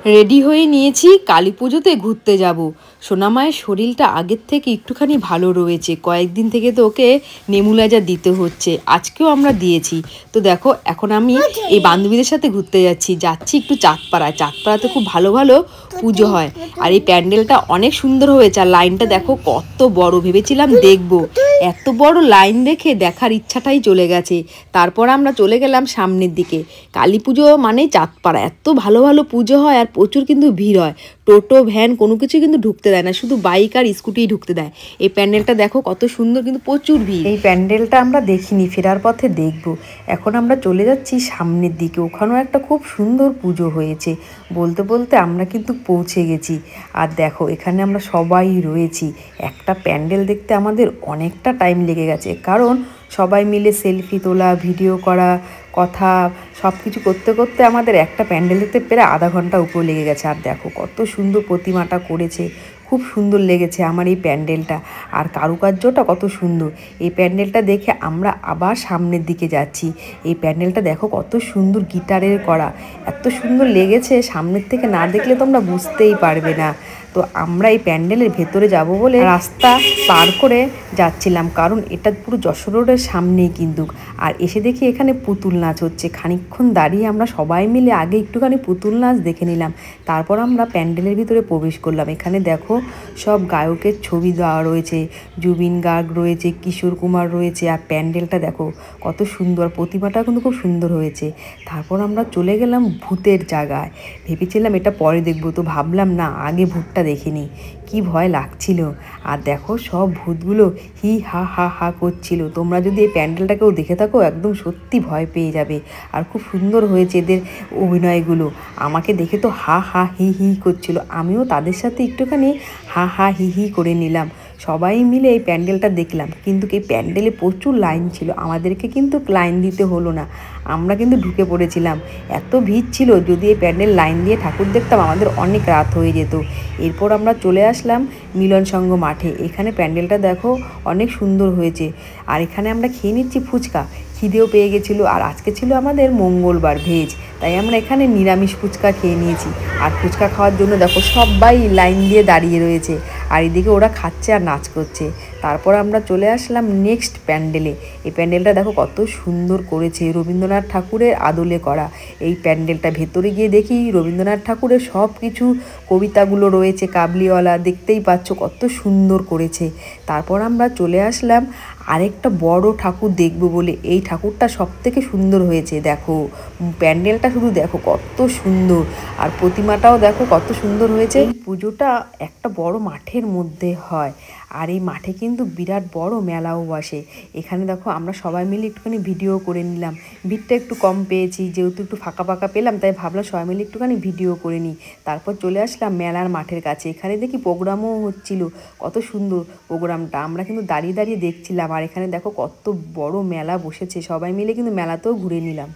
Ready হয়ে নিয়েছি, কালী পুজোতে ঘুরতে যাব। সোনামায়ের শরীরটা আগের থেকে একটুখানি ভালো রয়েছে, কয়েকদিন থেকে তো ওকে নেমুলাইজার দিতে হচ্ছে, আজকেও আমরা দিয়েছি। তো দেখো এখন আমি এই বান্ধবীদের সাথে ঘুরতে যাচ্ছি একটু চাঁদপাড়ায়। চাঁদপাড়াতে খুব ভালো ভালো পুজো হয়, আর এই প্যান্ডেলটা অনেক সুন্দর হয়েছে। আর লাইনটা দেখো কত বড়, ভেবেছিলাম দেখবো, এত বড় লাইন দেখে দেখার ইচ্ছাটাই চলে গেছে। তারপর আমরা চলে গেলাম সামনের দিকে। কালী পুজো মানেই চাঁদপাড়া, এত ভালো ভালো পুজো হয় আর প্রচুর কিন্তু ভিড় হয়। টোটো ভ্যান কোনো কিছু কিন্তু ঢুকতে দেয় না, শুধু বাইক আর স্কুটিই ঢুকতে দেয়। এই প্যান্ডেলটা দেখো কত সুন্দর, কিন্তু প্রচুর ভিড়। এই প্যান্ডেলটা আমরা দেখিনি, ফেরার পথে দেখব। এখন আমরা চলে যাচ্ছি সামনের দিকে, ওখানেও একটা খুব সুন্দর পুজো হয়েছে। বলতে বলতে আমরা কিন্তু পৌঁছে গেছি। আর দেখো এখানে আমরা সবাই রয়েছি। একটা প্যান্ডেল দেখতে আমাদের অনেকটা টাইম লেগে গেছে, কারণ সবাই মিলে সেলফি তোলা, ভিডিও করা, কথা সব কিছু করতে করতে আমাদের একটা প্যান্ডেল দেখতে প্রায় আধা ঘন্টা উপর লেগে গেছে। আর দেখো কত সুন্দর প্রতিমাটা করেছে, খুব সুন্দর লেগেছে আমার এই প্যান্ডেলটা। আর কারুকার্যটা কত সুন্দর। এই প্যান্ডেলটা দেখে আমরা আবার সামনের দিকে যাচ্ছি। এই প্যান্ডেলটা দেখো কত সুন্দর গিটারের করা, এত সুন্দর লেগেছে, সামনের থেকে না দেখলে তোমরা বুঝতেই পারবে না। তো আমরা এই প্যান্ডেলের ভেতরে যাব বলে রাস্তা পার করে যাচ্ছিলাম, কারণ এটা পুরো যশোর রোডের সামনেই কিন্তু। আর এসে দেখি এখানে পুতুল নাচ হচ্ছে। খানিকক্ষণ দাঁড়িয়ে আমরা সবাই মিলে আগে একটুখানি পুতুল নাচ দেখে নিলাম, তারপর আমরা প্যান্ডেলের ভিতরে প্রবেশ করলাম। এখানে দেখো সব গায়কের ছবি দেওয়া রয়েছে, জুবিন গার্গ রয়েছে, কিশোর কুমার রয়েছে। আর প্যান্ডেলটা দেখো কত সুন্দর, প্রতিমাটা কিন্তু খুব সুন্দর হয়েছে। তারপর আমরা চলে গেলাম ভূতের জায়গায়। ভেবেছিলাম এটা পরে দেখবো, তো ভাবলাম না আগে ভূতটা দেখে নিই, কি ভয় লাগছিল। আর দেখো সব ভূতগুলো হি হা হা হা করছিল। তোমরা যদি এই প্যান্ডেলটাকেও দেখে থাকো একদম সত্যি ভয় পেয়ে যাবে। আর খুব সুন্দর হয়েছে এদের অভিনয়গুলো। আমাকে দেখে তো হা হা হি হি করছিল, আমিও তাদের সাথে একটুখানি হা হা হি হি করে নিলাম। সবাই মিলে এই প্যান্ডেলটা দেখলাম, কিন্তু এই প্যান্ডেলে প্রচুর লাইন ছিল, আমাদেরকে কিন্তু লাইন দিতে হলো না, আমরা কিন্তু ঢুকে পড়েছিলাম। এত ভিড় ছিল, যদি এই প্যান্ডেল লাইন দিয়ে ঠাকুর দেখতাম আমাদের অনেক রাত হয়ে যেত। এরপর আমরা চলে আসলাম মিলন সংঘ মাঠে। এখানে প্যান্ডেলটা দেখো অনেক সুন্দর হয়েছে। আর এখানে আমরা খেয়ে নিচ্ছি ফুচকা, খিদেও পেয়ে গেছিলো। আর আজকে ছিল আমাদের মঙ্গলবার, ভেজ, তাই আমরা এখানে নিরামিষ ফুচকা খেয়ে নিয়েছি। আর ফুচকা খাওয়ার জন্য দেখো সবাই লাইন দিয়ে দাঁড়িয়ে রয়েছে, আর এদিকে ওরা খাচ্ছে আর নাচ করছে। তারপর আমরা চলে আসলাম নেক্সট প্যান্ডেলে। এই প্যান্ডেলটা দেখো কত সুন্দর করেছে, রবীন্দ্রনাথ ঠাকুরের আদলে করা। এই প্যান্ডেলটা ভেতরে গিয়ে দেখি রবীন্দ্রনাথ ঠাকুরের সব কিছু কবিতাগুলো রয়েছে, কাবলিওয়ালা, দেখতেই পাচ্ছ কত সুন্দর করেছে। তারপর আমরা চলে আসলাম আরেকটা বড় ঠাকুর দেখব বলে। এই ঠাকুরটা সব থেকে সুন্দর হয়েছে, দেখো প্যান্ডেলটা শুধু দেখো কত সুন্দর, আর প্রতিমাটাও দেখো কত সুন্দর হয়েছে। এই পুজোটা একটা বড় মাঠের মধ্যে হয়, আর এই মাঠে কিন্তু বিরাট বড় মেলাও বসে। এখানে দেখো আমরা সবাই মিলে একটুখানি ভিডিও করে নিলাম। ভিড়টা একটু কম পেয়েছি, যেহেতু একটু ফাঁকা ফাঁকা পেলাম, তাই ভাবলাম সবাই মিলে একটুখানি ভিডিও করে নিই। তারপর চলে আসলাম মেলার মাঠের কাছে। এখানে দেখি প্রোগ্রামও হচ্ছিল, কত সুন্দর প্রোগ্রামটা, আমরা কিন্তু দাঁড়িয়ে দাঁড়িয়ে দেখছিলাম। আর এখানে দেখো কত বড় মেলা বসেছে, সবাই মিলে কিন্তু মেলাতেও ঘুরে নিলাম।